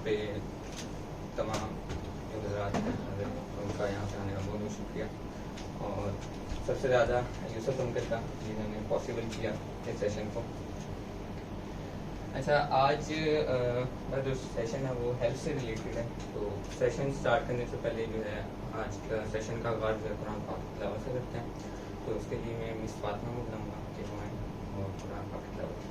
पे तमाम जो हज़रात हैं उनका यहाँ पे आने का बहुत बहुत शुक्रिया, और सबसे ज़्यादा यूसुफ अंकल का जिन्होंने पॉसिबल किया इस सेशन को। अच्छा, आज का जो सेशन है वो हेल्थ से रिलेटेड है। तो सेशन स्टार्ट करने से पहले जो है आज का सेशन का आगाज़ जो है कुरान पाक की तिलावत से करते हैं। तो उसके लिए मैं मिस फातिमा को बुलाऊँगा कि वो आएँ और कुरान पाक की तिलावत करें।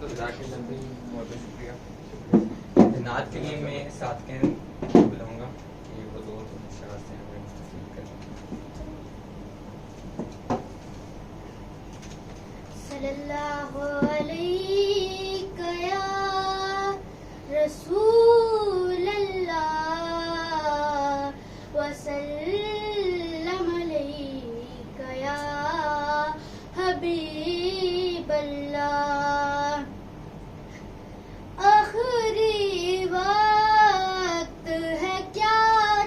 तो बहुत शुक्रिया। नात के लिए मैं साथ के बुलाऊँगा कि वो दो शराब से हमें मुस्तफ़ीद करें। सल्लल्लाहु अलैहि या रसूल अल्लाह वसल्लम अलैका या हबीब अल्लाह। आखिरी वक्त है क्या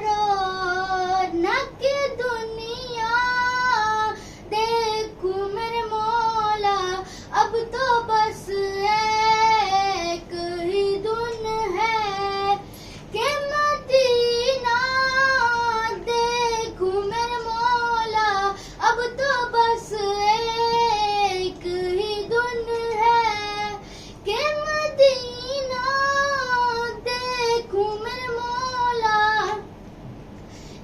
रौनक दुनिया, देखूं मेरे मौला अब तो बस एक ही धुन है कि मदीना, देखूं मेरे मौला अब तो बस एक ही धुन है कि मदीना, देखूं मेरे मौला।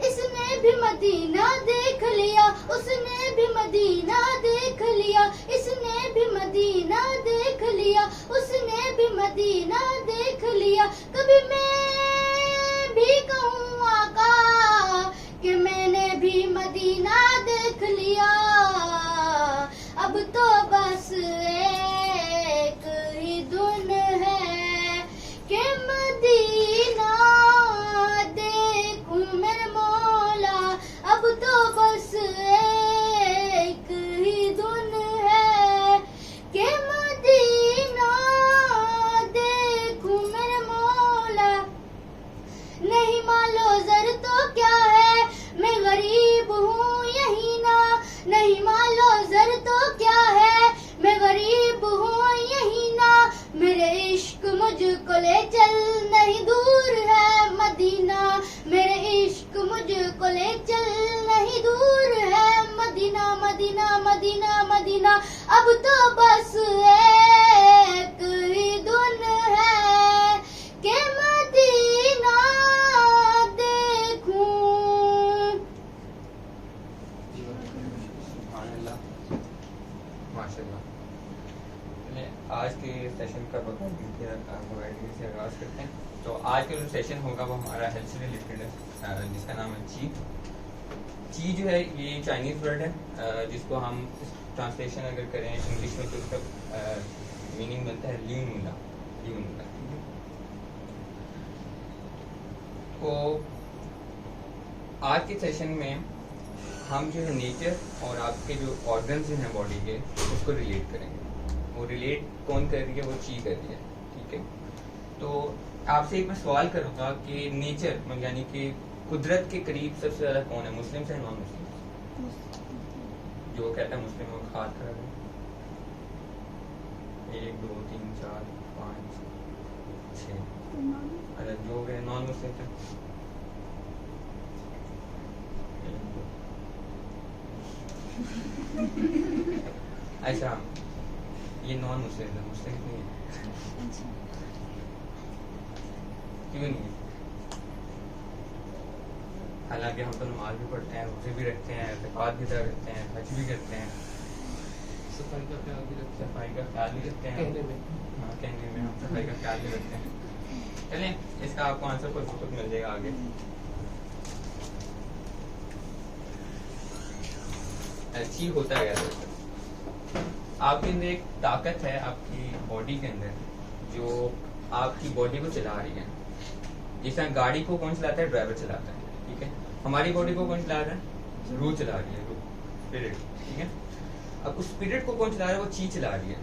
इसने भी मदीना देख लिया, उसने भी मदीना देख लिया, इसने भी मदीना देख लिया, उसने भी मदीना देख लिया। कभी मैं भी कहूँ आका कि मैंने भी मदीना देख लिया, अब तो बस एक ही धुन है कि मदीना, देखूं मेरे मौला अब तो बस एक ही धुन है कि मदीना, देखूं मेरे मौला। नहीं मालो जर तो क्या है, मैं गरीब हूँ यही ना, नहीं मालो जर तो क्या है, मैं गरीब हूँ यही ना। मेरे इश्क मुझको ले चल, नहीं दूर है मदीना, मेरे इश्क मुझको ले चल, नहीं दूर है मदीना, मदीना मदीना मदीना, अब तो बस एक ही धुन है कि मदीना, देखूं। माशाल्लाह। आज के सेशन का बाकायदगी से आगाज़ करते हैं। तो आज का जो सेशन होगा वो हमारा हेल्थ से रिलेटेड है, जिसका नाम है ची। ची जो है ये चाइनीज़ वर्ड है, जिसको हम ट्रांसलेशन अगर करें इंग्लिश में तो उसका मीनिंग बनता है ल्यूनूला, ल्यूनूला। तो आज के सेशन में हम जो है नेचर और आपके जो ऑर्गन्स हैं बॉडी के उसको रिलेट करेंगे। वो रिलेट कौन कर रही है, वो ची कर रही है, ठीक है। तो आपसे एक मैं सवाल करूंगा कि नेचर यानी कि कुदरत के करीब सबसे ज्यादा कौन है, मुस्लिम से नॉन मुस्लिम? जो कहता है मुस्लिम वो हाथ खड़ा है। 1 2 3 4 5 6। अरे जो है नॉन मुस्लिम से अच्छा, ये नॉन मुस्लिम है, मुस्लिम नहीं है। क्यों नहीं है? हालांकि हम तो नमाज भी पढ़ते हैं, रोजे भी रखते हैं, ज़कात भी अदा करते हैं, हज भी करते हैं, सफाई का ख्याल भी रखते हैं, सफाई का ख्याल भी रखते हैं, कहने में हम सफाई का ख्याल भी रखते हैं। चलें, इसका आपको आंसर खुद मिल जाएगा आगे। ची होता है क्या? आपके अंदर एक ताकत है आपकी बॉडी के अंदर जो आपकी बॉडी को चला रही है। जैसे गाड़ी को कौन चलाता है? ड्राइवर चलाता है, ठीक है। हमारी बॉडी को कौन चला रहा है? रूह चला रही है, रूह, स्पिरिट, ठीक है। अब उस स्पिरिट को कौन चला रहा है? वो ची चला रही है,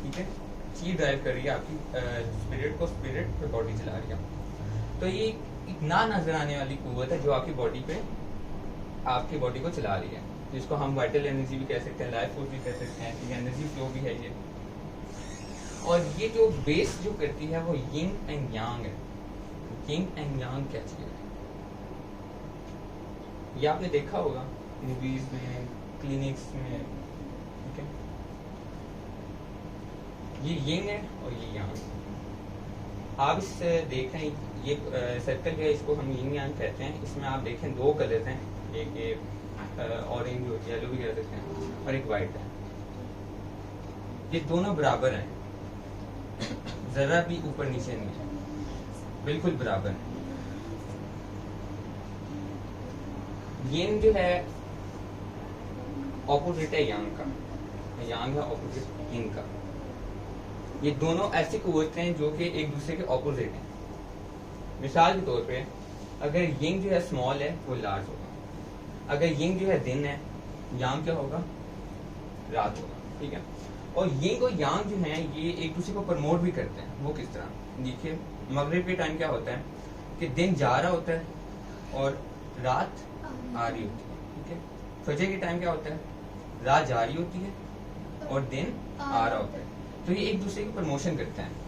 ठीक है। ची ड्राइव कर रही है आपकी स्पिरिट को, स्पिरिट पे बॉडी चला रही है। तो ये एक ना नजर आने वाली कुव्वत है जो आपकी बॉडी पे, आपकी बॉडी को चला रही है, जिसको हम वाइटल एनर्जी भी कह सकते हैं, लाइफ फोर्स भी कह सकते हैं, ठीक है, एनर्जी फ्लो भी है ये। और ये जो बेस जो करती है वो यिंग एंड यांग है। यिंग एंड यांग क्या चीज है? ये आपने देखा होगा मूवीज में, क्लिनिक्स में, ठीक है। ये यिंग है और ये यांग। आप इस देख रहे हैं ये सर्कल है, इसको हम यिंग यांग कहते हैं। इसमें आप देखें दो कलर हैं, एक ये ऑरेंज और येलो भी कह सकते हैं, और एक वाइट है। ये दोनों बराबर हैं, जरा भी ऊपर नीचे नहीं है, बिल्कुल बराबर है। यिंग जो है ऑपोजिट है यांग का, यांग है ऑपोजिट यिंग का। ये दोनों ऐसी कुव्वतें हैं जो कि एक दूसरे के ऑपोजिट हैं। मिसाल के तौर पे अगर यिंग जो है स्मॉल है वो लार्ज होगा, अगर यिंग जो है दिन है, यांग क्या होगा? रात होगा, ठीक है। और यिंग और यांग जो है ये एक दूसरे को प्रमोट भी करते हैं। वो किस तरह? देखिए मगरिब के टाइम क्या होता है कि दिन जा रहा होता है और रात आ रही होती है, ठीक है। फजर के टाइम क्या होता है? रात जा रही होती है और दिन आ रहा होता है। तो ये एक दूसरे की प्रमोशन करते हैं।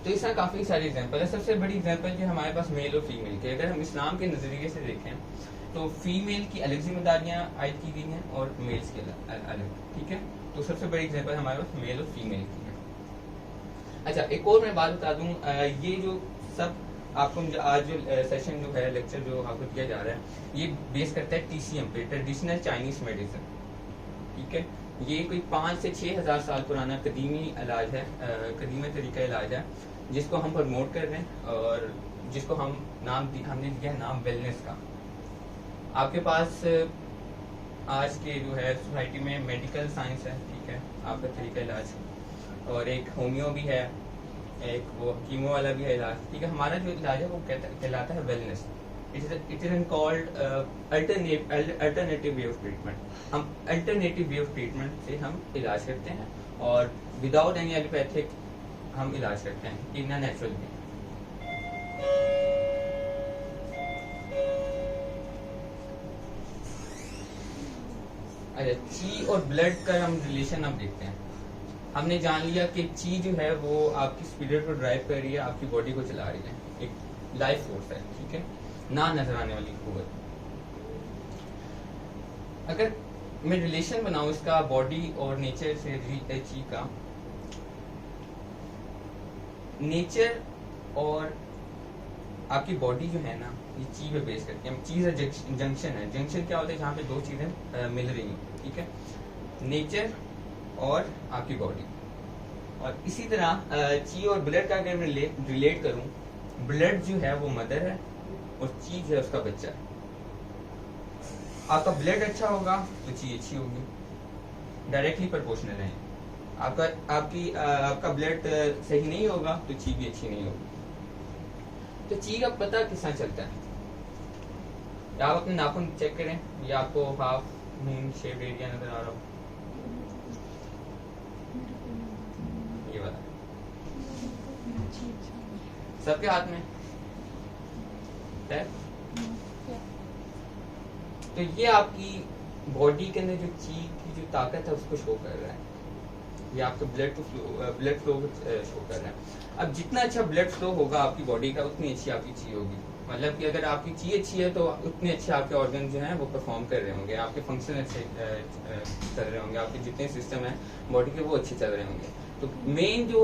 तो इसका काफी सारे एग्जांपल है। सबसे बड़ी एग्जांपल जो हमारे पास मेल और फीमेल के, अगर हम इस्लाम के नजरिए से देखें तो फीमेल की अलग जिम्मेदारियां आयद की गई हैं और मेल्स की अलग, ठीक है। तो सबसे बड़ी एग्जांपल हमारे पास मेल और फीमेल की है। अच्छा, एक और मैं बात बता दूं, ये जो सब आपको आज जो सेशन जो है, लेक्चर जो आपको दिया जा रहा है, ये बेस करता है TCM पे, ट्रेडिशनल चाइनीज मेडिसिन, ठीक है। ये कोई 5 से 6 हजार साल पुराना कदीमी इलाज है, कदीमी तरीका इलाज है, जिसको हम प्रमोट कर रहे हैं और जिसको हमने दिया है नाम वेलनेस का। आपके पास आज के जो है सोसाइटी में मेडिकल साइंस है, ठीक है, आपका तरीका इलाज, और एक होम्यो भी है, एक वो कीमो वाला भी है इलाज, ठीक है। हमारा जो इलाज है वो कहलाता है wellness. It is called alternative way of treatment. हम अल्टरनेटिव वे ऑफ ट्रीटमेंट से हम इलाज करते हैं और विदाउट एनी एलोपैथिक हम इलाज करते हैं इन अ नेचुरल वे। अच्छा, ची और ब्लड का हम रिलेशन अब देखते हैं। हमने जान लिया कि ची जो है वो आपकी स्पिरिट को ड्राइव कर रही है, आपकी बॉडी को चला रही है, एक लाइफ फोर्स है, ठीक है, ना नजर आने वाली कुव्वत। अगर मैं रिलेशन बनाऊं इसका बॉडी और नेचर से, ची का, नेचर और आपकी बॉडी जो है ना, ये ची पे बेस करती है। चीज जंक्शन है। जंक्शन क्या होता है? जहाँ पे दो चीजें मिल रही हैं, ठीक है, नेचर और आपकी बॉडी। और इसी तरह ची और ब्लड का अगर मैं रिलेट करूं, ब्लड जो है वो मदर है और ची जो है उसका बच्चा है। आपका ब्लड अच्छा होगा तो ची अच्छी होगी, डायरेक्टली प्रोपोर्शनल है। आपका ब्लड सही नहीं होगा तो ची भी अच्छी नहीं होगी। तो ची का पता किस तरह चलता है? आप अपने नाखून चेक करें, ये आपको हाफ मून शेप एरिया नजर आ रहा हो, ये वाला सबके हाथ में है। तो ये आपकी बॉडी के अंदर जो ची की जो ताकत है उसको शो कर रहा है। ये आपके ब्लड फ्लो शो कर रहा है। अब जितना अच्छा ब्लड फ्लो होगा आपकी बॉडी का, उतनी अच्छी आपकी ची होगी। मतलब कि अगर आपकी ची अच्छी है तो उतने अच्छे आपके ऑर्गन जो हैं वो परफॉर्म कर रहे होंगे, आपके फंक्शन अच्छे चल रहे होंगे, आपके जितने सिस्टम है बॉडी के वो अच्छे चल रहे होंगे। तो मेन जो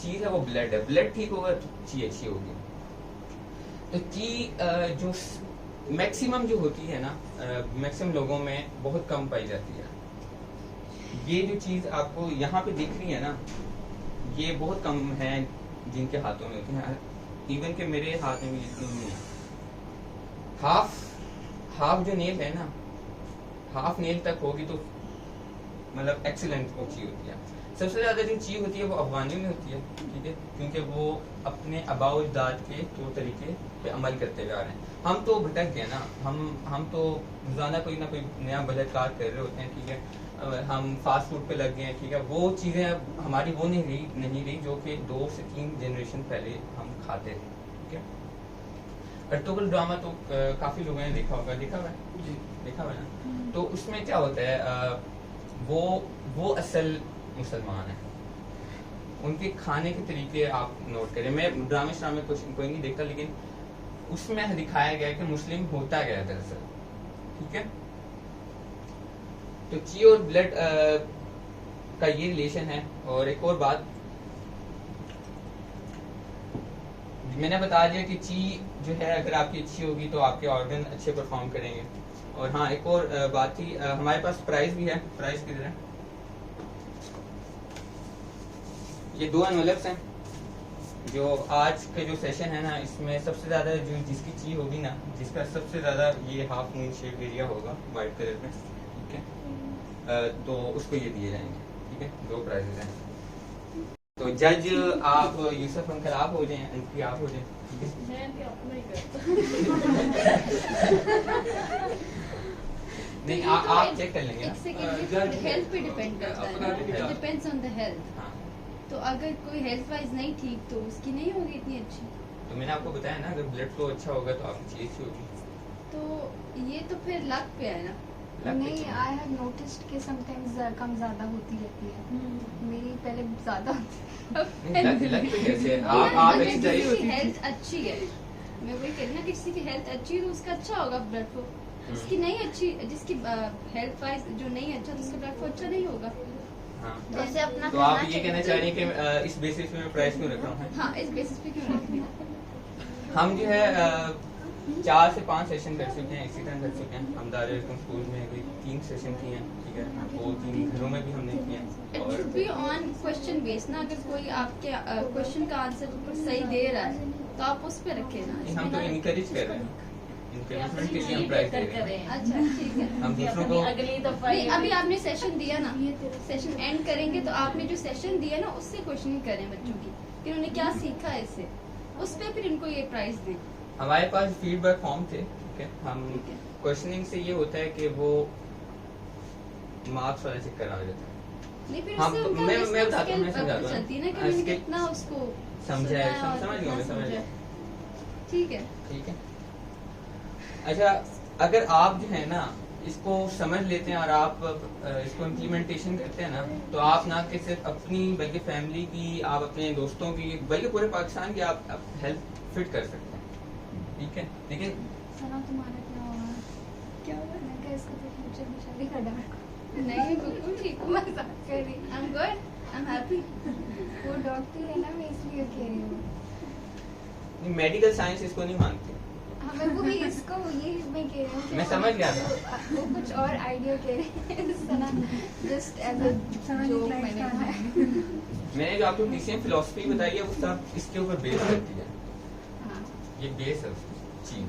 चीज है वो ब्लड है। ब्लड ठीक होगा तो ची अच्छी होगी। तो ची जो मैक्सिमम जो होती है ना, मैक्सिमम लोगों में बहुत कम पाई जाती है। ये जो चीज आपको यहाँ पे दिख रही है ना, ये बहुत कम है जिनके हाथों में होती है। इवन के मेरे हाथ में भी इतनी नहीं है। हाफ जो नेल है ना, हाफ नेल तक होगी तो मतलब एक्सीलेंट वो ची होती है। सबसे ज्यादा जो ची होती है वो अफगानियों में होती है, ठीक है, क्योंकि वो अपने आबाओ अजदाद के तौर तरीके पे अमल करते हुए आ रहे हैं। हम तो भटक गए ना, हम तो रोजाना कोई ना कोई नया बलात्कार कर रहे होते हैं, ठीक है, हम फास्ट फूड पे लग गए हैं, ठीक है, वो चीजें अब हमारी वो नहीं रही जो कि 2 से 3 जनरेशन पहले हम खाते थे, ठीक है। अर्तुगरुल ड्रामा तो काफी लोगों ने देखा होगा, देखा हुआ है जी, देखा हुआ है ना। तो उसमें क्या होता है, वो असल मुसलमान है, उनके खाने के तरीके आप नोट करें। मैं ड्रामे श्रामे कुछ कोई नहीं देखता, लेकिन उसमें दिखाया गया कि मुस्लिम होता गया दरअसल, ठीक है। तो ची और ब्लड का ये रिलेशन है। और एक और बात मैंने बता दिया कि ची जो है अगर आपकी अच्छी होगी तो आपके ऑर्गन अच्छे परफॉर्म करेंगे। और हाँ, एक और बात थी, हमारे पास प्राइस भी है। प्राइस किधर है? ये 2 एनवेलप्स हैं। जो आज के जो सेशन है ना, इसमें सबसे ज्यादा जो जिसकी ची होगी ना, जिसका सबसे ज्यादा ये हाफ मून शेप एरिया होगा व्हाइट कलर में, ठीक है, तो उसको ये दिए जाएंगे, ठीक है। 2 प्राइजेस हैं। तो जज आप यूसुफ अंकल आप हो जाएं, एंट्री आप हो जाएं, ठीक है। मैं अपना ही करता नहीं, आप चेक कर लेंगे एक ना। सेकंड, हेल्थ पे डिपेंड करता है, डिपेंड्स ऑन द हेल्थ। हाँ, तो अगर कोई हेल्थ वाइज नहीं ठीक तो उसकी नहीं होगी इतनी अच्छी। तो मैंने आपको बताया ना, अगर ब्लड फ्लो अच्छा होगा तो आपकी चीज अच्छी होगी। तो ये तो फिर लक पे है ना। नहीं, आई हैव नोटिस्ड कि समटाइम्स कम ज्यादा होती रहती है। मेरी पहले ज्यादा होती नहीं, लग तो कैसे है? आप अगर एक्सरसाइज किसी की हेल्थ अच्छी है, मैं वही कह रही ना, किसी की हेल्थ अच्छी है तो उसका अच्छा होगा ब्लड फ्लो। जिसकी नहीं अच्छी, जिसकी हेल्थ वाइज जो नहीं अच्छा, तो उसका ब्लड फ्लो अच्छा नहीं होगा। हाँ। जैसे अपना तो आप ये कहना चाह रही हैं कि इस बेसिस पे मैं प्राइस क्यों रख रहा हूँ? हाँ, इस बेसिस पे क्यों रख रही हूँ? हम जो है 4 से 5 सेशन कर चुके हैं, इसी तरह कर चुके हैं। हम दारुल स्कूल में कोई 3 सेशन किए हैं, ठीक है, 2-3 घरों में भी हमने किए हैं। इट और should be on question based ना। अगर कोई आपके क्वेश्चन का आंसर सही दे रहा है तो आप उस पे रखें ना। हम तो इनकरेज कर रहे हैं, इंकरेजमेंट के लिए हम प्राइस दे रहे हैं। अच्छा, ठीक है। हम दूसरों को अगली दफा नहीं, अभी आपने सेशन दिया ना, सेशन एंड करेंगे तो आपने जो सेशन दिया ना उससे क्वेश्चनिंग करें बच्चों की कि उन्होंने क्या सीखा है इससे, उस पे फिर इनको ये प्राइज दें। हमारे पास फीडबैक फॉर्म थे, ठीक है। हम ठीक है। क्वेश्चनिंग से ये होता है कि वो मार्क्स वाला चेक करा देता है। नहीं, फिर हम उससे तो- उनका मैं listening बताता हूँ, skill मैं समझाता हूँ। चलती है ना कि हाँ, उन्होंने इसके- कितना उसको समझा है, सुना और समझ कितना गया मैं, समझ समझा। गया। ठीक है। ठीक है। अच्छा, अगर आप जो है ना इसको समझ लेते हैं और आप इसको इम्प्लीमेंटेशन करते हैं ना, तो आप ना कि सिर्फ अपनी बल्कि फैमिली की, आप अपने दोस्तों की, बल्कि पूरे पाकिस्तान की आप हेल्थ फिट कर सकते हैं, ठीक है। लेकिन सना तुम्हारा क्या हुआ? क्या हुआ? मैंने कहा इसको तो फ्यूचर में शादी कर डाल। नहीं, बिल्कुल ठीक हूँ। मजाक कर रही। I am good, I am happy. वो डॉक्टर है ना, मैं इसलिए कह रही हूँ। मेडिकल साइंस इसको नहीं मानती। हाँ, मैं वो भी इसको ये मैं कह रही हूँ कि मैं समझ गया था। वो कुछ और आइडिया कह रही है। सना जस्ट एज अ जोक मैंने कहा है। मैंने जो आपको डीसीएम फिलोसफी बताई है वो सब इसके ऊपर बेस करती है। हाँ, ये बेस है उसकी, चीन,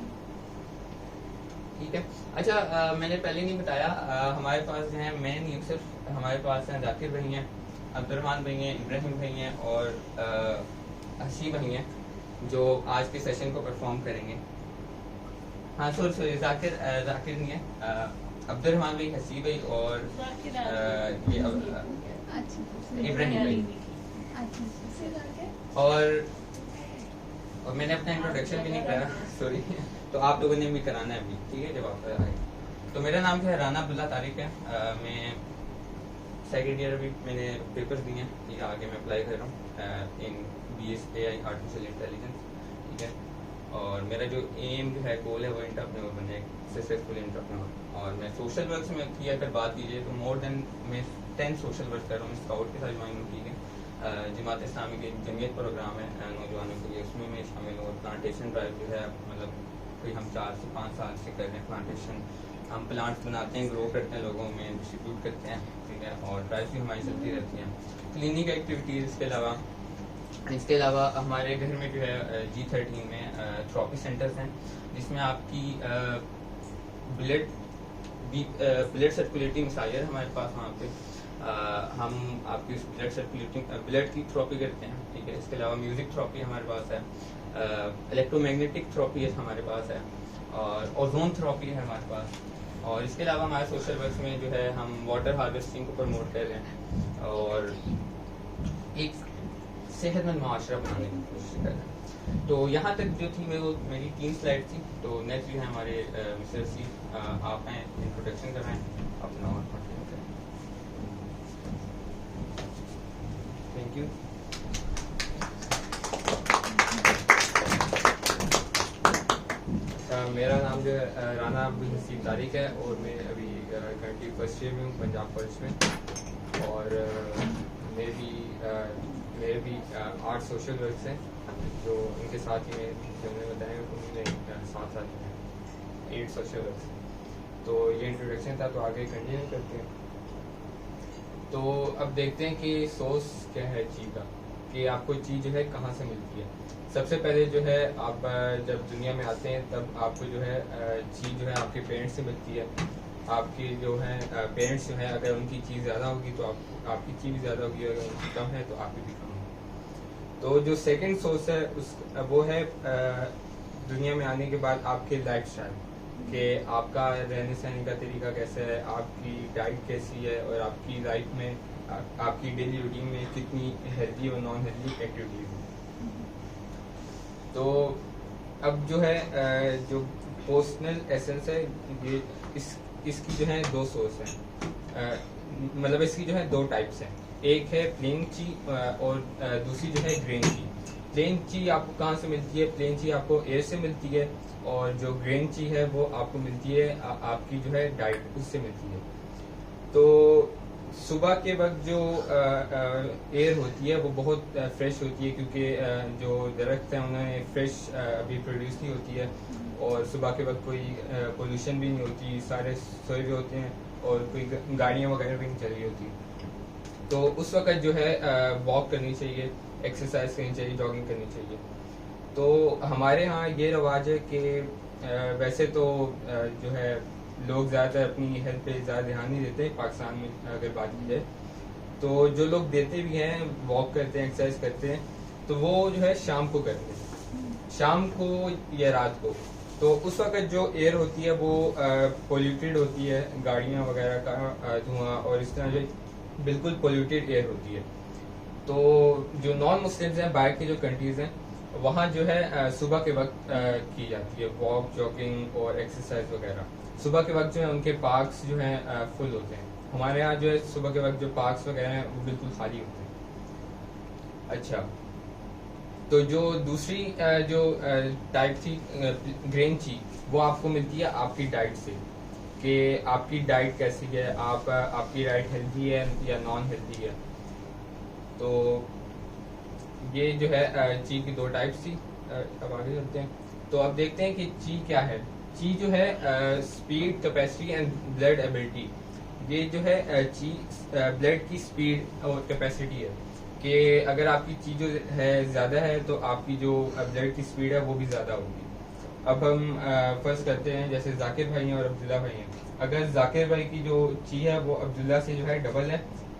ठीक है। अच्छा, मैंने पहले नहीं बताया, हमारे पास जो है मैं नहीं सिर्फ हमारे पास हैं जाकिर भाई हैं, अब्दुर्रहमान भाई हैं, इब्राहिम भाई हैं और हसी भाई हैं जो आज के सेशन को परफॉर्म करेंगे। हाँ, सॉरी, जाकिर नहीं है, अब्दुर्रहमान भाई, हसी भाई और ये अच्छा इब्राहिम भाई। अच्छा। और मैंने अपना इंट्रोडक्शन भी नहीं करा, सॉरी, तो आप लोगों ने भी कराना है अभी, ठीक है, जब आप आए। तो मेरा नाम जो है राना अब्दुल्ला तारिक है। मैं सेकेंड ईयर अभी मैंने पेपर्स दिए हैं, ठीक है, आगे मैं अप्लाई कर रहा हूँ इन BSAI आर्टिफिशियल इंटेलिजेंस, ठीक है। और मेरा जो एम जो है, गोल है, वो एंटरप्रेन्योर बनने, सक्सेसफुल एंटरप्रेन्योर। और मैं सोशल वर्क से की अगर बात कीजिए तो मोर देन मैं 10 सोशल वर्क कर रहा हूँ। स्काउट के साथ ज्वाइन हूँ, ठीक है। जमात इस्लामी के जमीयत प्रोग्राम है नौजवानों के लिए, उसमें मैं शामिल हूँ। प्लांटेशन ड्राइव जो है, मतलब कोई हम 4 से 5 साल से कर रहे हैं प्लांटेशन। हम प्लांट्स बनाते हैं, ग्रो करते हैं, लोगों में डिस्ट्रीब्यूट करते हैं, ठीक है। और ड्राइव भी हमारी चलती रहती हैं, क्लिनिक एक्टिविटीज़। इसके अलावा हमारे घर में जो है G13 में थेरेपी सेंटर्स हैं, जिसमें आपकी ब्लड सर्कुलेटरी मसाइल है हमारे पास वहाँ पे। हम आपकी ब्लड सर्कुलेटिंग ब्लड की थेरेपी करते हैं, ठीक है। इसके अलावा म्यूजिक थेरेपी हमारे पास है, इलेक्ट्रोमैग्नेटिक थेरेपी हमारे पास है, और ओजोन थेरेपी है हमारे पास। और इसके अलावा हमारे सोशल वर्क में जो है हम वाटर हार्वेस्टिंग को प्रमोट कर रहे हैं और एक सेहतमंद माशरा बनाने की कोशिश कर रहे हैं। तो यहाँ तक जो थी मेरी 3 स्लाइड थी। तो नेक्स्ट जो है हमारे मिस्टर सी, आप हैं, इंट्रोडक्शन कर रहे हैं अपना और कंटिन्यू करें। Thank you. मेरा नाम जो है राना अब्दुल हसीब तारिक है और मैं अभी करंटली फर्स्ट ईयर में हूँ पंजाब कॉलेज में। और मेरे भी 8 सोशल वर्क्स हैं जो इनके साथ ही मैंने बताया उन्होंने साथ साथ 8 सोशल वर्क्स। तो ये इंट्रोडक्शन था, तो आगे कंटिन्यू करते हैं। तो अब देखते हैं कि सोर्स क्या है चीज़ का, कि आपको चीज़ जो है कहाँ से मिलती है। सबसे पहले जो है आप जब दुनिया में आते हैं तब आपको जो है चीज़ जो है आपके पेरेंट्स से मिलती है। आपके जो है पेरेंट्स जो है अगर उनकी चीज़ ज़्यादा होगी तो आपकी चीज़ ज़्यादा होगी, अगर उनकी कम है तो आपकी भी कम होगी। तो जो सेकंड सोर्स है वो है दुनिया में आने के बाद आपके लाइफ स्टाइल, कि आपका रहने सहने का तरीका कैसा है, आपकी डाइट कैसी है और आपकी लाइफ में आपकी डेली रूटीन में कितनी हेल्दी और नॉन हेल्दी एक्टिविटीज हैं। तो अब जो है जो पर्सनल एसेंस है ये इसकी जो है 2 सोर्स हैं, मतलब इसकी जो है 2 टाइप्स हैं। एक है प्लेन ची और दूसरी जो है ग्रेन ची। प्लेन ची आपको कहाँ से मिलती है? प्लेन ची आपको एयर से मिलती है और जो ग्रेन ची है वो आपको मिलती है आपकी जो है डाइट उससे मिलती है। तो सुबह के वक्त जो एयर होती है वो बहुत फ्रेश होती है, क्योंकि जो दरख्त हैं उन्होंने फ्रेश अभी प्रोड्यूस नहीं होती है और सुबह के वक्त कोई पोल्यूशन भी नहीं होती, सारे सोए हुए होते हैं और कोई गाड़ियाँ वगैरह भी नहीं चल रही होती। तो उस वक्त जो है वॉक करनी चाहिए, एक्सरसाइज करनी चाहिए, जॉगिंग करनी चाहिए। तो हमारे यहाँ ये रवाज है कि वैसे तो जो है लोग ज़्यादातर अपनी हेल्थ पे ज़्यादा ध्यान नहीं देते पाकिस्तान में अगर बात की जाए। तो जो लोग देते भी हैं, वॉक करते हैं, एक्सरसाइज करते हैं, तो वो जो है शाम को करते हैं, शाम को या रात को। तो उस वक्त जो एयर होती है वो पोल्यूटेड होती है, गाड़ियाँ वगैरह का धुआं और इस तरह जो बिल्कुल पोल्यूटेड एयर होती है। तो जो नॉन मुस्लिम्स हैं, बाहर की जो कंट्रीज हैं, वहाँ जो है सुबह के वक्त की जाती है वॉक, जॉगिंग और एक्सरसाइज वगैरह। सुबह के वक्त जो है उनके पार्क्स जो हैं फुल होते हैं। हमारे यहाँ जो है सुबह के वक्त जो पार्क्स वगैरह हैं वो बिल्कुल खाली होते हैं। अच्छा, तो जो दूसरी जो टाइप थी ग्रेन ची, वो आपको मिलती है आपकी डाइट से, कि आपकी डाइट कैसी है, आपकी डाइट हेल्दी है या नॉन हेल्दी है। तो ये जो है ची की 2 टाइप्स थी। अब आगे चलते हैं। तो अब देखते हैं कि ची क्या है। ची जो है speed, capacity and blood ability. ये जो है ची ब्लड की स्पीड और कैपेसिटी है, कि अगर आपकी ची जो है ज़्यादा है तो आपकी जो ब्लड की स्पीड है वो भी ज़्यादा होगी। अब हम फर्स्ट करते हैं, जैसे जाकिर भाई हैं और अब्दुल्ला भाई हैं। अगर जाकिर भाई की जो ची है वो अब्दुल्ला से जो है डबल है,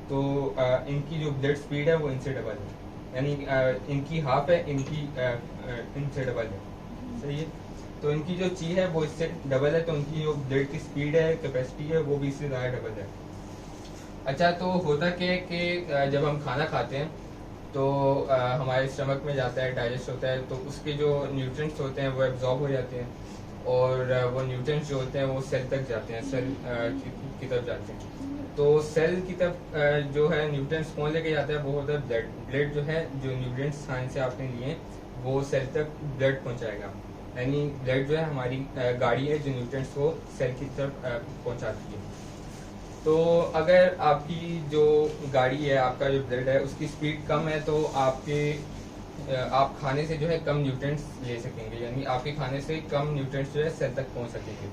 तो इनकी जो ब्लड स्पीड है वो इनसे डबल है, यानी इनकी हाफ है, इनसे डबल है। सही है। तो इनकी जो ची है वो इससे डबल है, तो उनकी जो ब्लड की स्पीड है, कैपेसिटी है, वो भी इससे ज़्यादा डबल है। अच्छा, तो होता क्या है कि जब हम खाना खाते हैं तो हमारे स्टमक में जाता है, डाइजेस्ट होता है, तो उसके जो न्यूट्रिएंट्स होते हैं वो एब्जॉर्ब हो जाते हैं और वो न्यूट्रिएंट्स जो होते हैं वो सेल तक जाते हैं, सेल की तरफ जाते हैं। तो सेल की तरफ जो है न्यूट्रिएंट्स कौन लेके जाता है? वो होता है ब्लड। ब्लड जो है जो न्यूट्रिएंट्स खाने से आपने लिए वो सेल तक ब्लड पहुंचाएगा, यानी ब्लड जो है हमारी गाड़ी है जो न्यूट्रिएंट्स को सेल की तरफ पहुंचाती है। तो अगर आपकी जो गाड़ी है, आपका जो ब्लड है, उसकी स्पीड कम है तो आप खाने से जो है कम न्यूट्रिएंट्स ले सकेंगे, यानी आपके खाने से कम न्यूट्रिएंट्स जो है सेल तक पहुंच सकेंगे।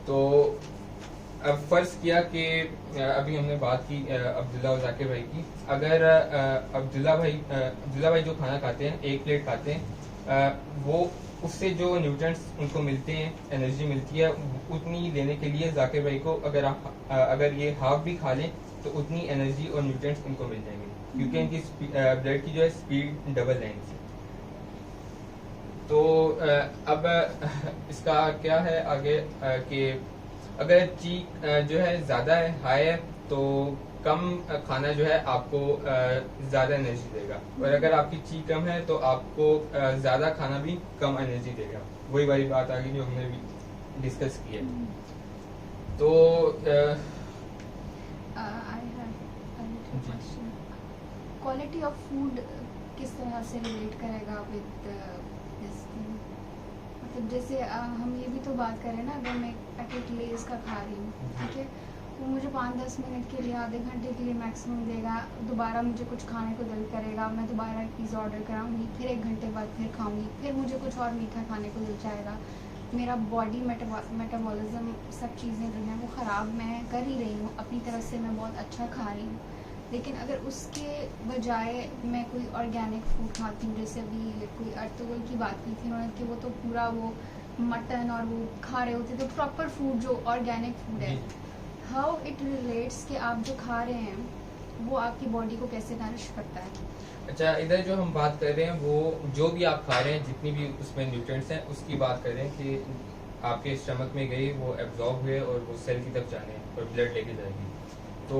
तो अब फर्ज किया कि अभी हमने बात की अब्दुल्ला और जाकिर भाई की। अगर अब्दुल्ला भाई जो खाना खाते हैं, 1 प्लेट खाते हैं, वो उससे जो न्यूट्रिएंट्स उनको मिलते हैं, एनर्जी मिलती है, उतनी लेने के लिए जाकिर भाई को अगर ये हाफ भी खा लें तो उतनी एनर्जी और न्यूट्रिएंट्स उनको मिल जाएंगे, क्योंकि इनकी ब्लड की जो है स्पीड डबल है इनसे। तो अब इसका क्या है आगे कि अगर ची जो है ज़्यादा है, हाई है, तो कम खाना जो है आपको ज़्यादा एनर्जी देगा, और अगर आपकी ची कम है तो आपको ज़्यादा खाना भी कम एनर्जी देगा। वही वाली बात आ गई जो हमने भी डिस्कस की है। तो क्वालिटी ऑफ फूड किस तरह से रिलेट करेगा विद दिस थिंग? मतलब जैसे हम ये भी तो बात करें ना, अगर मैं पैकेट लेस का खा रही हूँ, ठीक है, वो मुझे 5-10 मिनट के लिए, आधे घंटे के लिए मैक्सिमम देगा, दोबारा मुझे कुछ खाने को दिल करेगा, मैं दोबारा एक पिज़्ज़ा ऑर्डर कराऊंगी, फिर 1 घंटे बाद फिर खाऊंगी, फिर मुझे कुछ और मीठा खाने को दिल चाहेगा। मेरा बॉडी मेटाबॉलिज्म सब चीज़ें जो हैं वो ख़राब मैं कर ही रही हूँ, अपनी तरफ से मैं बहुत अच्छा खा रही हूँ, लेकिन अगर उसके बजाय मैं कोई ऑर्गेनिक फूड खाती हूँ, जैसे अभी कोई अर्तुगरुल की बात की थी उन्होंने कि वो तो पूरा वो मटन और वो खा रहे होते, तो प्रॉपर फूड जो ऑर्गेनिक फूड है, हाउ इट रिलेट्स कि आप जो खा रहे हैं वो आपकी बॉडी को कैसे नरिश करता है? अच्छा, इधर जो हम बात कर रहे हैं वो जो भी आप खा रहे हैं, जितनी भी उसमें न्यूट्रिएंट्स हैं, उसकी बात कर रहे हैं कि आपके स्टमक में गई, वो एब्जॉर्ब हुए और वो सेल की तरफ जाने हैं और ब्लड लेके जाएगी। तो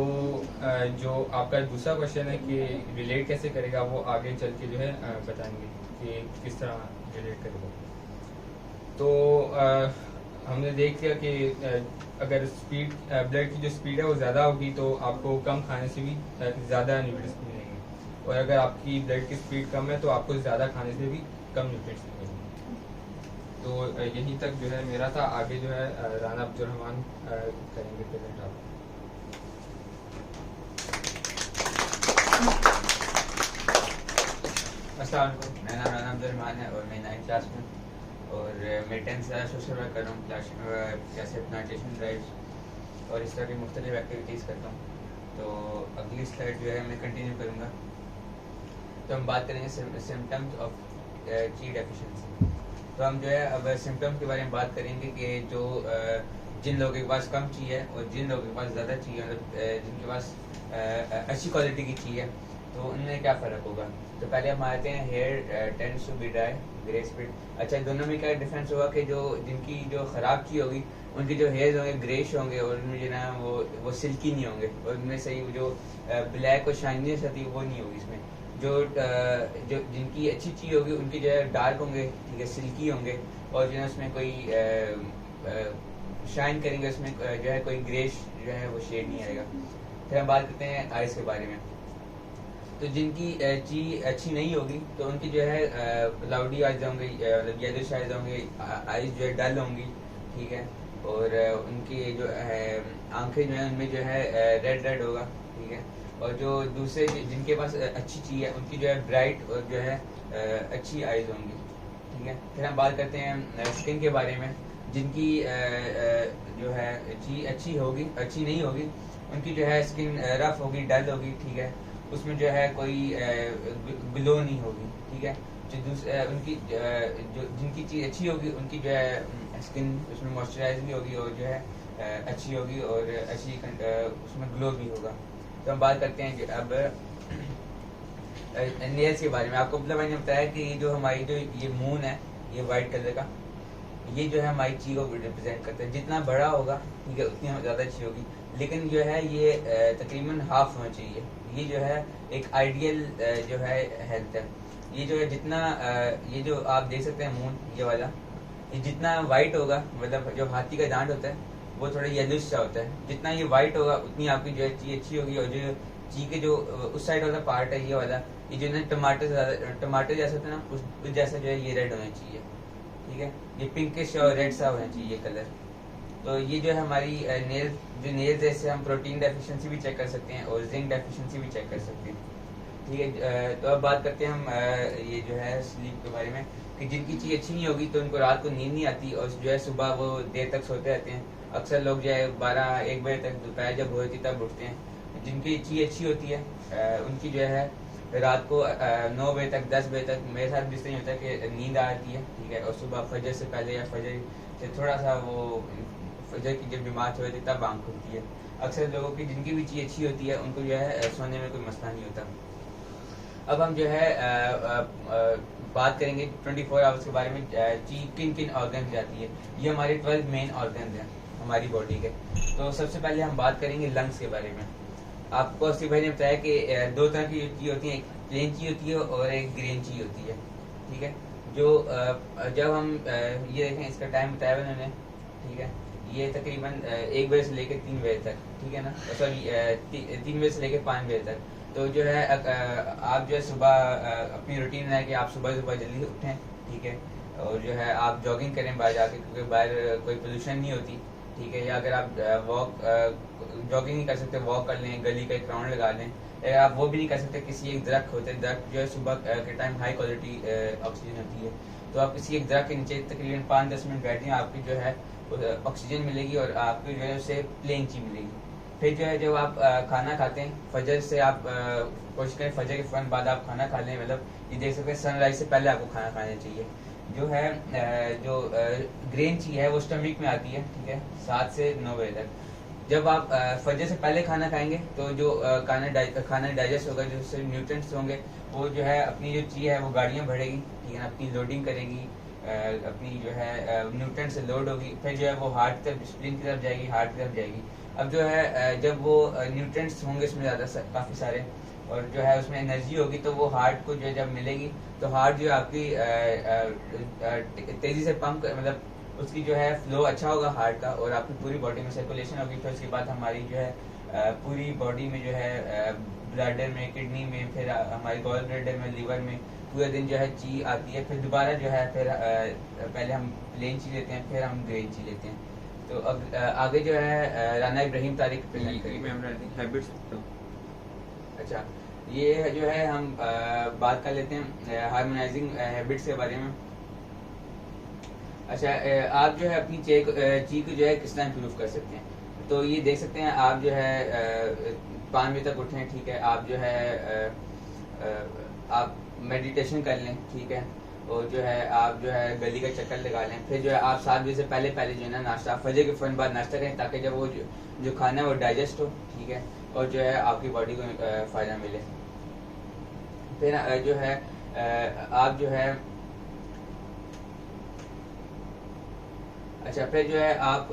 जो आपका दूसरा क्वेश्चन है कि रिलेट कैसे करेगा, वो आगे चल के जो है बताएंगे कि किस तरह रिलेट करेगा। तो हमने देख लिया कि अगर स्पीड ब्लड की जो स्पीड है वो ज़्यादा होगी तो आपको कम खाने से भी ज़्यादा न्यूट्रिएंट्स मिलेंगे, और अगर आपकी ब्लड की स्पीड कम है तो आपको ज़्यादा खाने से भी कम न्यूट्रिएंट्स मिलेंगे। तो यहीं तक जो है मेरा था। आगे जो है राना अब्दुर्रहमान करेंगे प्रेजेंट आप। अस्सलाम वालेकुम, मेरा नाम राना अब्दुर्रहमान है और मैं 9th क्लास में, और मैं 10th क्लास सोशल वर्क कर रहा हूँ, जैसे प्लांटेशन ड्राइव्स और इस तरह की मुख्तलिफ एक्टिविटीज़ करता हूँ। तो अगली स्लाइड जो है मैं कंटिन्यू करूँगा। तो हम बात करेंगे सिम्टम्स ऑफ ची डेफिशिएंसी। तो हम जो है अब सिम्टम्स के बारे में बात करेंगे कि जो जिन लोगों के पास कम ची है और जिन लोगों के पास ज़्यादा ची है, मतलब जिनके पास अच्छी क्वालिटी की ची है, तो उनमें क्या फ़र्क होगा। तो पहले हम आते हैं hair tends to be dry grey split. अच्छा, दोनों में क्या डिफरेंस होगा कि जो जिनकी जो ख़राब ची होगी उनके जो हेयर्स होंगे ग्रेश होंगे, और उनमें जो ना वो सिल्की नहीं होंगे, और उनमें सही जो ब्लैक और शाइनीनेस होती है वो नहीं होगी इसमें। जो जिनकी अच्छी ची होगी उनकी जो है डार्क होंगे, ठीक है, सिल्की होंगे, और जो है उसमें कोई शाइन करेंगे, उसमें जो है कोई ग्रेश जो है वो शेड नहीं आएगा। फिर हम बात करते हैं आइज़ के बारे में। तो जिनकी ची अच्छी नहीं होगी तो उनकी जो है क्लाउडी आइज होंगे, मतलब येलोइश आइज होंगे, आइज जो है डल होंगी, ठीक है, और उनकी जो है आंखें जो है उनमें जो है रेड होगा, ठीक है। और जो दूसरे जिनके पास अच्छी ची है उनकी जो है ब्राइट और जो है अच्छी आइज होंगी, ठीक है। फिर हम बात करते हैं स्किन के बारे में। जिनकी जो है ची अच्छी नहीं होगी, उनकी जो है स्किन रफ होगी, डल होगी, ठीक है, उसमें जो है कोई ग्लो नहीं होगी, ठीक है। जो उनकी जो जिनकी चीज़ अच्छी होगी उनकी जो है स्किन उसमें मॉइस्चराइज भी होगी और जो है अच्छी होगी और अच्छी उसमें ग्लो भी होगा। तो हम बात करते हैं अब नेल्स के बारे में। आपको मतलब मैंने बताया कि जो हमारी जो ये मून है, ये वाइट कलर का, ये जो है हमारी ची को रिप्रेजेंट करता है। जितना बड़ा होगा, ठीक है, उतनी ज़्यादा अच्छी होगी, लेकिन जो है ये तकरीबन हाफ होना चाहिए। ये जो है एक आइडियल जो है हेल्थ है। ये जो है जितना ये जो आप देख सकते हैं मून, ये वाला, ये जितना वाइट होगा, मतलब जो हाथी का दांत होता है वो थोड़ा येलोइश सा होता है, जितना ये वाइट होगा उतनी आपकी जो है ची अच्छी होगी। और जो ची के जो उस साइड वाला पार्ट है, ये वाला, ये जो है टमाटर जैसा होता है ना, उस जैसा जो है ये रेड होना चाहिए, ठीक है। ये पिंकिश और रेड सा होना चाहिए कलर। तो ये जो है हमारी नेल्स है, इससे हम प्रोटीन डेफिशिएंसी भी चेक कर सकते हैं और जिंक डेफिशिएंसी भी चेक कर सकते हैं, ठीक है। तो अब बात करते हैं हम ये जो है स्लीप के बारे में, कि जिनकी चीज़ अच्छी नहीं होगी तो उनको रात को नींद नहीं आती और जो है सुबह वो देर तक सोते रहते हैं। अक्सर लोग जो है 12-1 बजे तक दोपहर जब होती तब उठते हैं। जिनकी चीज़ अच्छी होती है उनकी जो है रात को 9 बजे तक 10 बजे तक मेरे साथ भी नहीं होता कि नींद आती है, ठीक है, और सुबह फजर से पहले या फजर से थोड़ा सा वो फजर की जब जमात हो जाती है तब आँख खुलती है। अक्सर लोगों की जिनकी भी चीज़ अच्छी होती है उनको जो है सोने में कोई मसला नहीं होता। अब हम जो है बात करेंगे 24 आवर्स के बारे में, चीज किन किन ऑर्गन जाती है। ये हमारे 12 मेन ऑर्गन हैं हमारी बॉडी के। तो सबसे पहले हम बात करेंगे लंग्स के बारे में। आपको अस्सी भाई ने बताया कि दो तरह की चीज होती है, एक प्लेन चीज होती है और एक ग्रेन चीज होती है, ठीक है। जो जब हम ये देखें, इसका टाइम बताया हुआ उन्होंने, ठीक है, ये तकरीबन 1 बजे से लेकर 3 बजे तक, ठीक है ना, सॉरी 3 बजे से लेकर 5 बजे तक। तो जो है आप जो है सुबह अपनी रूटीन है कि आप सुबह जल्दी उठें, ठीक है, और जो है आप जॉगिंग करें बाहर जाके, क्योंकि बाहर कोई पोल्यूशन नहीं होती, ठीक है। या अगर आप जॉगिंग नहीं कर सकते, वॉक कर लें, गली का एक राउंड लगा लें। अगर आप वो भी नहीं कर सकते, किसी एक दरख्त होते हैं, दरख्त जो है सुबह के टाइम हाई क्वालिटी ऑक्सीजन होती है, तो आप किसी एक दरख्त के नीचे तकरीबन 5-10 मिनट बैठें, आपकी जो है ऑक्सीजन मिलेगी और आपकी जो है उससे प्लेन चीज मिलेगी। फिर जो है जब आप खाना खाते हैं, फजर से आप कोशिश करें फजर के फौरन बाद आप खाना खा लें, मतलब ये देख सकते हैं सनराइज से पहले आपको खाना खाना चाहिए। जो है जो ग्रेन चीज है वो स्टमक में आती है, ठीक है, 7 से 9 बजे तक। जब आप फजर से पहले खाना खाएंगे तो जो खाना डाइजेस्ट होगा, जो उससे न्यूट्रिएंट्स होंगे, वो जो है अपनी जो चीज है वो गाड़ियाँ भरेगी, ठीक है ना, अपनी लोडिंग करेगी, अपनी जो है न्यूट्रिएंट से लोड होगी, फिर जो है वो हार्ट की तरफ, स्प्लीन की तरफ जाएगी, हार्ट की तरफ जाएगी। अब जो है जब वो न्यूट्रिएंट्स होंगे इसमें ज़्यादा काफ़ी सारे, और जो है उसमें एनर्जी होगी, तो वो हार्ट को जो है जब मिलेगी तो हार्ट जो है आपकी तेज़ी से पंप, मतलब उसकी जो है फ्लो अच्छा होगा हार्ट का, और आपकी पूरी बॉडी में सर्कुलेशन होगी। फिर उसके बाद हमारी जो है पूरी बॉडी में जो है ब्लडर में, किडनी में, फिर हमारी गॉल ब्लैडर में, लीवर में पूरे दिन जो है ची आती है। फिर दोबारा जो है फिर पहले हम प्लेन ची लेते हैं, फिर हम ग्रेन ची लेते हैं। तो अब आगे जो है राना इब्राहिम तारिक प्रेजेंट करेंगे हैबिट्स। अच्छा, ये जो है हम बात कर लेते हैं हार्मोनाइजिंग हैबिट्स के बारे में। अच्छा, आप जो है अपनी ची को जो है किस तरह इम्प्रूव कर सकते हैं। तो ये देख सकते हैं, आप जो है 5 बजे तक उठें, ठीक है, आप जो है आप मेडिटेशन कर लें, ठीक है, और जो है आप जो है गली का चक्कर लगा लें। फिर जो है आप 7 बजे से पहले जो है ना नाश्ता, फजर के फौरन बाद नाश्ता करें, ताकि जब वो जो खाना है वो डाइजेस्ट हो, ठीक है, और जो है आपकी बॉडी को फ़ायदा मिले। फिर जो है आप जो है अच्छा, फिर जो है आप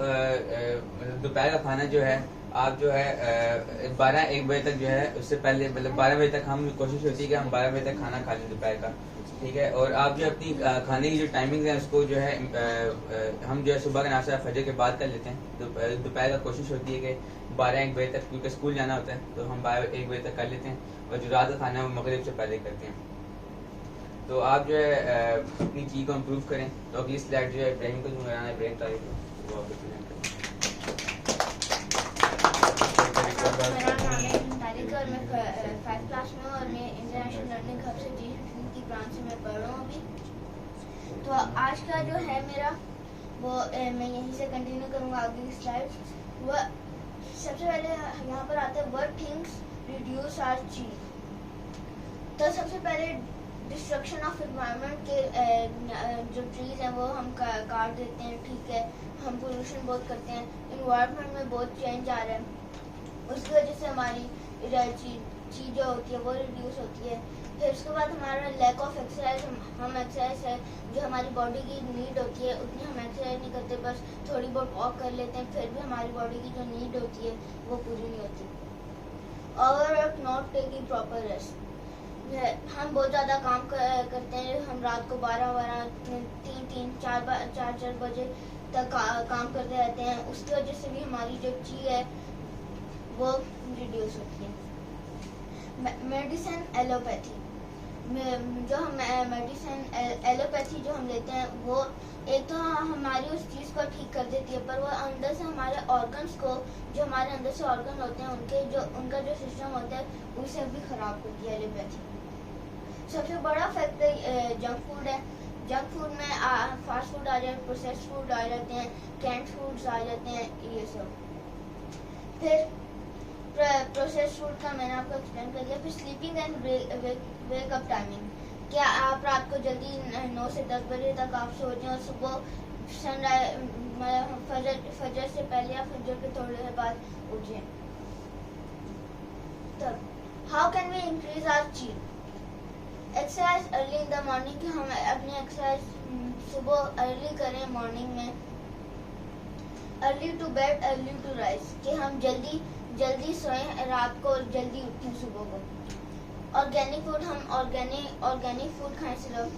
दोपहर का खाना जो है आप जो है 12-1 बजे तक जो है, उससे पहले मतलब 12 बजे तक हम कोशिश होती है कि हम 12 बजे तक खाना खा लें दोपहर का, ठीक है। और आप जो अपनी खाने की जो टाइमिंग है उसको जो है हम जो है सुबह का नाश्ता फजर के बाद कर लेते हैं। दोपहर का कोशिश होती है कि 12-1 बजे तक, क्योंकि स्कूल जाना होता है, तो हम 12-1 बजे तक कर लेते हैं। और जो रात का खाना है वो मगरिब से पहले करते हैं। तो आप जो है अपनी चीज़ को इम्प्रूव करें। तो अगली स्लाइड जो है इब्राहिम को दूंगा, इब्राहिम तारिक को, वो आपको प्रेजेंट करें। मेरा नाम है तारिक और मैं 5th क्लास में हूँ और मैं इंटरनेशनल लर्निंग हब से की ब्रांच से मैं पढ़ रहा हूँ अभी। तो आज का जो है मेरा वो मैं यहीं से कंटिन्यू करूँगा आगे की स्लाइड। वह सबसे पहले यहाँ पर आते हैं व्हाट थिंग्स रिड्यूस आवर ची। तो सबसे पहले डिस्ट्रक्शन ऑफ एनवायरनमेंट के जो ट्रीज हैं वो हम काट देते हैं, ठीक है, हम पोल्यूशन बहुत करते हैं, एनवायरनमेंट में बहुत चेंज आ रहा है, उसकी वजह से हमारी चीज जो होती है वो रिड्यूस होती है। फिर उसके बाद हमारा लैक ऑफ एक्सरसाइज, हम एक्सरसाइज है जो हमारी बॉडी की नीड होती है उतनी हम एक्सरसाइज नहीं करते, बस थोड़ी बहुत वॉक कर लेते हैं, फिर भी हमारी बॉडी की जो नीड होती है वो पूरी नहीं होती। और नॉट टेकिंग प्रॉपर रेस्ट, हम बहुत ज़्यादा काम करते हैं, हम रात को 12-12, 3-3, 4 बजे तक काम करते रहते हैं, उसकी वजह से भी हमारी जो ची है वो रिड्यूस होती है। मेडिसिन एलोपैथी, जो हम मेडिसिन एलोपैथी जो हम लेते हैं वो एक तो हमारी उस चीज़ को ठीक कर देती है, पर वो अंदर से हमारे ऑर्गन्स को, जो हमारे अंदर से ऑर्गन होते हैं उनका जो सिस्टम होता है उसे भी ख़राब करती है एलोपैथी। सबसे बड़ा फैक्टर जंक फूड है। जंक फूड में फास्ट फूड आ जाए, प्रोसेस्ड फूड आ जाते हैं, कैंड फूड्स आ जाते हैं, ये सब। फिर प्रोसेस फूड का मैंने आपको एक्सप्लेन कर दिया। फिर sleeping and wake up timing, क्या आप रात को जल्दी 9 से 10 बजे तक आप सो जाएं और सुबह फजर से पहले या फजर के थोड़ी देर बाद उठें। तब how can we increase our chi? Exercise early in the morning, कि हम अपनी एक्सरसाइज सुबह अर्ली करें मॉर्निंग में। Early to bed early to rise, कि हम जल्दी सोएं रात को और जल्दी उठें सुबह को। ऑर्गेनिक फूड, हम ऑर्गेनिक फूड खाएं सिर्फ।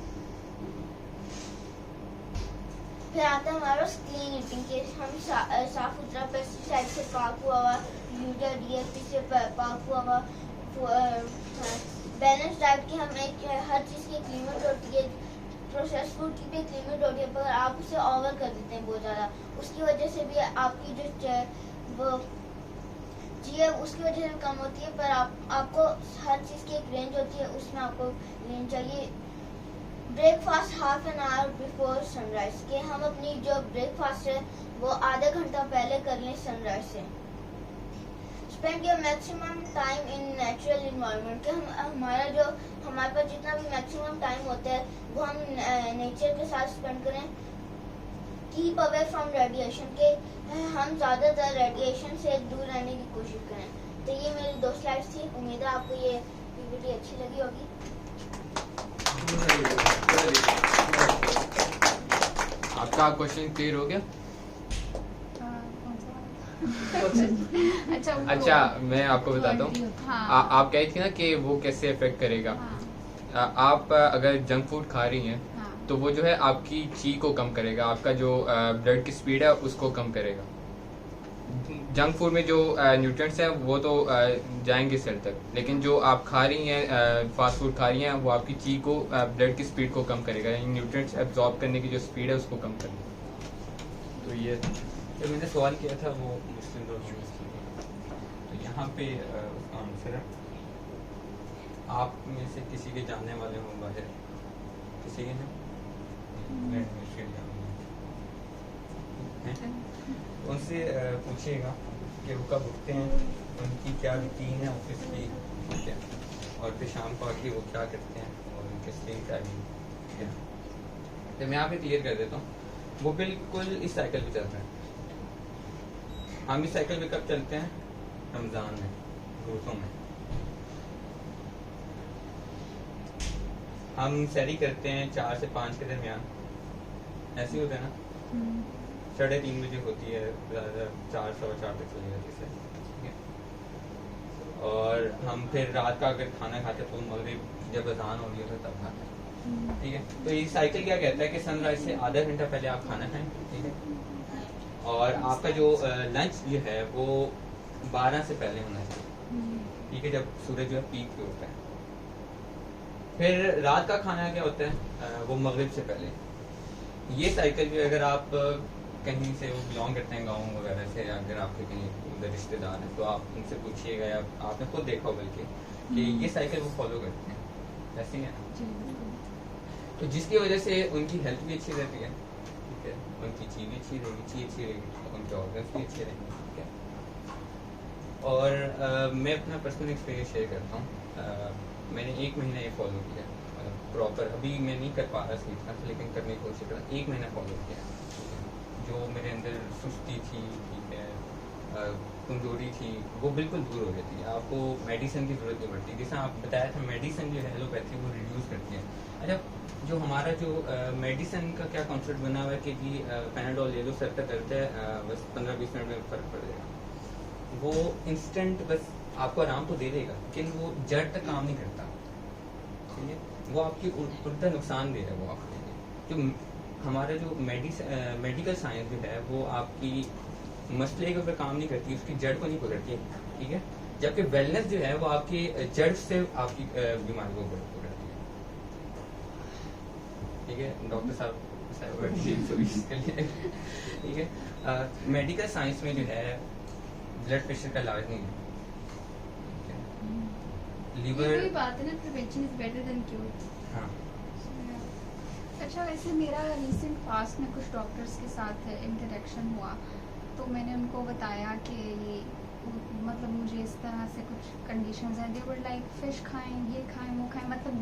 फिर आता है हमारा क्लीन ईटिंग, के हम साफ सुथरा पेस्टिसाइड से पाक हुआ हुआ, यूरिया DSP से पाक हुआ हुआ बैलेंस डाइट, की हम हर चीज़ की एक लिमिट होती है। प्रोसेस फूड की भी एक लिमिट होती है, पर आप उसे ओवर कर देते हैं बहुत ज़्यादा, उसकी वजह से भी आपकी जो वो चीज़ उसकी वजह से कम होती है। पर आपको हर चीज़ की एक रेंज होती है, उसमें आपको लेनी चाहिए। Breakfast half an hour before sunrise, के हम अपनी जो ब्रेकफास्ट है वो आधा घंटा पहले कर लें सनराइज से। Spend your maximum time in natural environment, के हमारे पास जितना भी मैक्सिमम टाइम होता है वो हम नेचर के साथ स्पेंड करें। कीप अवे फ्रॉम रेडिएशन, के हम ज़्यादातर रेडिएशन से दूर रहने की कोशिश करें। तो ये मेरी 2 स्लाइड्स थी, उम्मीद है आपको ये पीपीटी अच्छी लगी होगी। आपका क्वेश्चन क्लियर हो गया? अच्छा, मैं आपको बताता हूँ। हाँ। आप कह रही थी ना कि वो कैसे इफेक्ट करेगा। हाँ। आप अगर जंक फूड खा रही हैं हाँ। तो वो जो है आपकी ची को कम करेगा, आपका जो ब्लड की स्पीड है उसको कम करेगा। जंक फूड में जो न्यूट्रिएंट्स हैं वो तो जाएंगे सेल तक, लेकिन जो आप खा रही हैं फास्ट फूड खा रही हैं वो आपकी ची को ब्लड की स्पीड को कम करेगा, यानी न्यूट्रिएंट्स एब्जॉर्ब करने की जो स्पीड है उसको कम करेगा। तो ये जो मैंने सवाल किया था वो मुस्लिम तो यहाँ पे उसका आंसर है। आप में से किसी के जानने वाले हों बाहर, किसी के हैं? उनसे पूछिएगा कि वो कब उठते हैं, उनकी क्या रूटीन है ऑफिस की, ठीक है, और फिर शाम को आके वो क्या करते हैं और उनके स्लीप टाइमिंग, ठीक है। तो मैं यहाँ पे क्लियर कर देता हूँ, वो बिल्कुल इस साइकिल पे चलते हैं। हम इस साइकिल पे कब चलते हैं? रमज़ान में, रोज़ों में। हम सहरी करते हैं 4 से 5 के दरमियान, ऐसे ही होता है ना। 3:30 बजे होती है, 4 सवा 4 तक चली जाती है, ठीक है। और हम फिर रात का अगर खाना खाते हैं तो मगरिब जब अज़ान हो रही है तब खाते हैं, ठीक है। तो ये साइकिल क्या कहता है कि सनराइज से आधा घंटा पहले आप खाना खाएं, ठीक है, और आपका जो लंच जो है वो 12 से पहले होना चाहिए, ठीक है, जब सूरज जो है पीक पे होता है। फिर रात का खाना क्या होता है वो मगरिब से पहले। ये साइकिल भी अगर आप कहीं से वो बिलोंग करते हैं गाँव वगैरह से, या अगर आपके कहीं उधर रिश्तेदार हैं तो आप उनसे पूछिएगा, या आपने खुद देखा हो बल्कि कि ये साइकिल वो फॉलो करते हैं, ऐसे ही है ना। तो जिसकी वजह से उनकी हेल्थ भी अच्छी रहती है, ठीक है, उनकी ची भी अच्छी रहेगी, ची अच्छी रहेगी, उनके ऑर्गन्स भी अच्छे रहेंगे, ठीक है। और मैं अपना पर्सनल एक्सपीरियंस शेयर करता हूँ। मैंने 1 महीना ये फॉलो किया प्रॉपर। अभी मैं नहीं कर पा रहा सीखना, लेकिन करने की कोशिश कर रहा। 1 महीना फॉलो किया, जो मेरे अंदर सुस्ती थी, ठीक है, कमजोरी थी, वो बिल्कुल दूर हो गई थी। आपको मेडिसिन की जरूरत नहीं पड़ती। जैसा आप बताया था, मेडिसिन जो है एलोपैथी वो रिड्यूस करती है। अच्छा, जो हमारा जो मेडिसिन का क्या कॉन्सेप्ट बना हुआ है कि जी पैनाडोल ले लो, सर तक करते हैं, बस 15-20 मिनट में फर्क पड़ जाएगा। वो इंस्टेंट बस आपको आराम तो दे देगा, लेकिन वो जड़ तक काम नहीं करता, ठीक है। वो आपकी उल्टा नुकसान दे रहा है वो आपके लिए। जो हमारा जो मेडिकल साइंस जो है वो आपकी मसले के ऊपर काम नहीं करती, उसकी जड़ को नहीं पकड़ती, ठीक है। जबकि वेलनेस जो है वो आपकी जड़ से आपकी बीमारी को पकड़ती है, ठीक है। डॉक्टर साहब ठीक है। मेडिकल साइंस में जो है ब्लड प्रेशर का इलाज नहीं है, लीवर ये बात है ना, prevention is better than cure. हाँ। अच्छा, वैसे मेरा रिसेंट पास्ट में कुछ डॉक्टर्स के साथ इंटरेक्शन हुआ, तो मैंने उनको बताया कि ये मतलब मुझे इस तरह से कुछ कंडीशंस हैं, दे वर लाइक फिश खाएं, ये खाएं, वो खाएं, मतलब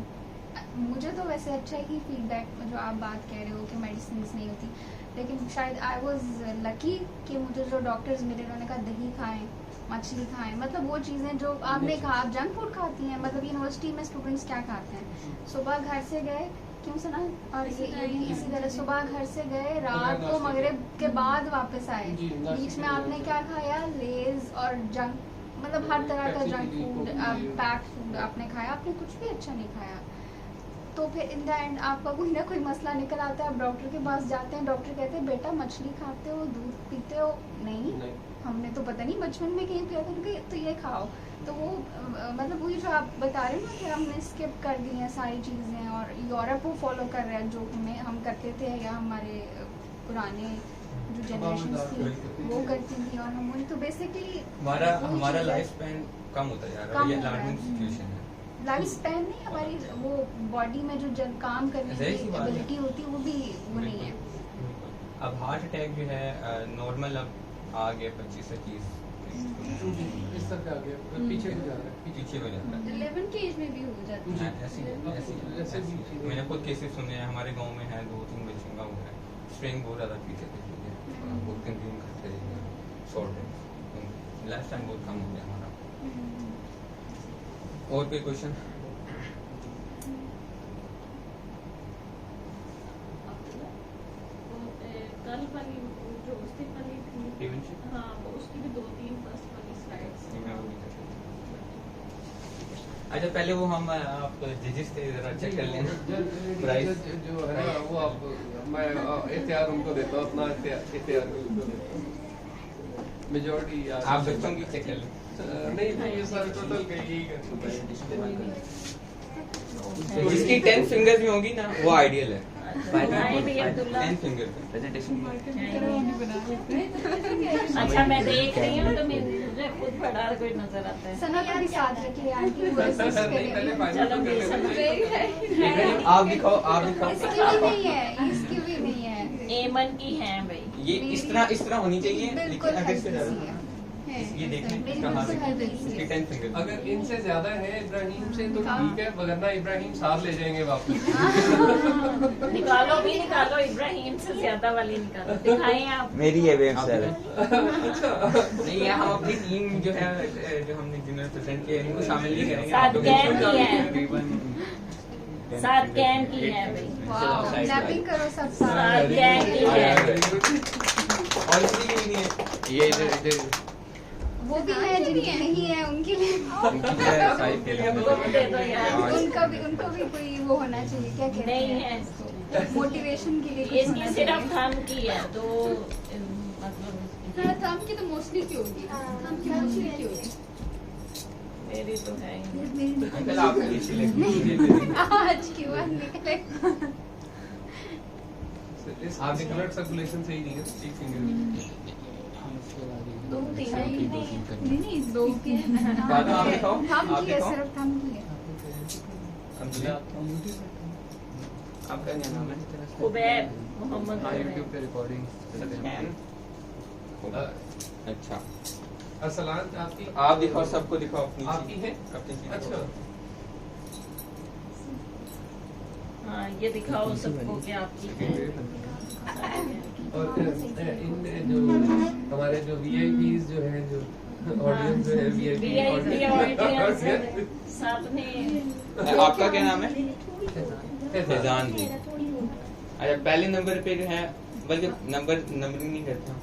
मुझे तो वैसे अच्छा ही फीडबैक जो आप बात कह रहे हो कि मेडिसिन नहीं होती, लेकिन शायद आई वाज लकी कि मुझे जो डॉक्टर्स मिले उन्होंने कहा दही खाएं, मछली खाएं, मतलब वो चीज़ें जो आपने कहा आप जंक फूड खाती हैं, मतलब यूनिवर्सिटी में स्टूडेंट्स क्या खाते हैं, सुबह घर से गए, क्यों सुना, और ये भी इसी तरह सुबह घर से गए, रात को मगरिब के बाद वापस आए, बीच में आपने क्या खाया, लेज और जंक, मतलब हर तरह का जंक फूड, पैक फूड आपने खाया, आपने कुछ भी अच्छा नहीं खाया। तो फिर इन द एंड आपका कोई ना कोई मसला निकल आता है, आप डॉक्टर के पास जाते हैं, डॉक्टर कहते हैं बेटा मछली खाते हो, दूध पीते हो, नहीं हमने तो पता नहीं बचपन में कहीं पिया था, तो ये खाओ। तो वो मतलब वही जो आप बता रहे हो ना कि हमने स्किप कर दी हैं सारी चीज़ें, और यूरोप वो फॉलो कर रहा है जो हम करते थे, या हमारे पुराने जो जनरेशन थी वो करती थी, और हम वही तो बेसिकली हमारा लाइफ स्पैन कम होता जा रहा है, ये अलार्मिंग सिचुएशन है। लाइफ स्पैन नहीं, हमारी वो बॉडी में जो काम करने ज़ाहिर सी की बात है। एबिलिटी होती है वो भी वो नहीं है। अब हार्ट अटैक जो है नॉर्मल अब आ गया 25 से 30 इस तरह आ गया, पीछे हो जा रहा है। पीछे हो जाता है। 11 की एज में भी हो जाता है। ऐसे भी मैंने खुद केसेस सुने हैं, हमारे गांव में है 2-3 बच्चों का हुआ है, स्ट्रिंग बहुत ज़्यादा पीते थे, ठीक है, बहुत कंज्यूम करते थे, शॉर्ट टाइम लाइफ टाइम बहुत कम हो गया हमारा। और कोई क्वेश्चन? कल वाली जो उस दिन वाली थी, Prevention? हाँ वो उसकी भी 2-3 फर्स्ट वाली स्लाइड्स। अच्छा पहले वो हम आप जजेस थे जरा चेक कर लेना प्राइस। जो है ना वो आप मैं इख्तियार उनको देता हूँ, अपना इख्तियार उनको देता हूँ। मेजॉरिटी आप बच्चों की चेक कर लें। नहीं ये सारे टोटल का यही करता तो जिसकी 10 फिंगर्स में होगी ना वो आइडियल है। नहीं भी अब्दुल्ला। 10 फिंगर अच्छा मैं देख रही हूँ तो मुझे खुद बड़ा कोई नजर आता है। सना को भी साथ रखिए आंटी वो assist करेंगी। चलो बेसन आप दिखाओ इसकी भी नहीं है, इसकी भी नहीं है, एमन की है भाई। ये इस तरह होनी चाहिए, बिल्कुल लेकिन अगर से हल्की ज्यादा सी है। ये देखें मेरी इसका हाथ बिल्कुल हल्की देखिए, सी इसकी है। 10 फिंगर। अगर इनसे ज्यादा है इब्राहिम से तो ठीक है, वरना इब्राहिम साथ ले जाएंगे वापस। निकालो भी निकालो, इब्राहिम से ज्यादा वाली निकालो, दिखाएं आप। मेरी है वेब आप सर। नहीं ये हम अपनी टीम जो है जो हमने जिन्होंने प्रेजेंट किया इनको शामिल नहीं करेंगे। साथ आप लोग कैन इसको की है। तकरीबन सात कैन की है भाई। वाओ, क्लैपिंग करो सब साथ। सात कैन की है। और इसकी भी नहीं है ये इधर वो भी है जिनकी नहीं है उनके लिए उनकी जो है साइड के लिए वो भी दे दो यार। उनको भी कोई वो होना चाहिए, क्या कहते नहीं हैं, है इसको। मोटिवेशन के लिए कुछ इसकी होना सिर्फ चाहिए। थम की है तो मतलब हाँ, थम की तो मोस्टली की होगी, थम की मोस्टली की होगी। मेरी तो है ही। अंकल आपकी अच्छी लगी आज की बात निकले। आप ब्लड सर्कुलेशन सही नहीं है, एक फिंगर दो तीन ही नहीं। नहीं दो की बाद में आप दिखाओ, थम आप की है, दिखाओ। सिर्फ थम की है। आपका क्या नाम है? खुबैब मोहम्मद हाँ खुबैब। यूट्यूब पे रिकॉर्डिंग अच्छा असलान आपकी आप दिखाओ, सबको दिखाओ अपनी आपकी है? अपनी चीज़ अच्छा हाँ ये दिखाओ सबको कि आपकी है। और इन जो हमारे जो वीआईपीज जो है जो ऑडियंस जो है VIP ऑडियंस वीआईपी सब ने आपका क्या नाम है? फैजान जी। अच्छा पहले नंबर पे जो है, बल्कि नंबरिंग नहीं करते हम,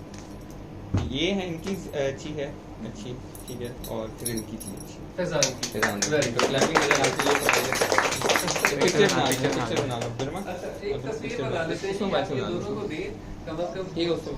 ये है इनकी अच्छी है, अच्छी ठीक है, और फिर इनकी चीज अच्छी फैजान की फैजान जी। वेरी तो क्लैपिंग करना पिक्चर बना लो फिर मैं अच्छा एक तस्वीर बना लेते हैं इसमें कि बात आप ये बना दोनों लो को दें कम से कम ठीक है उसको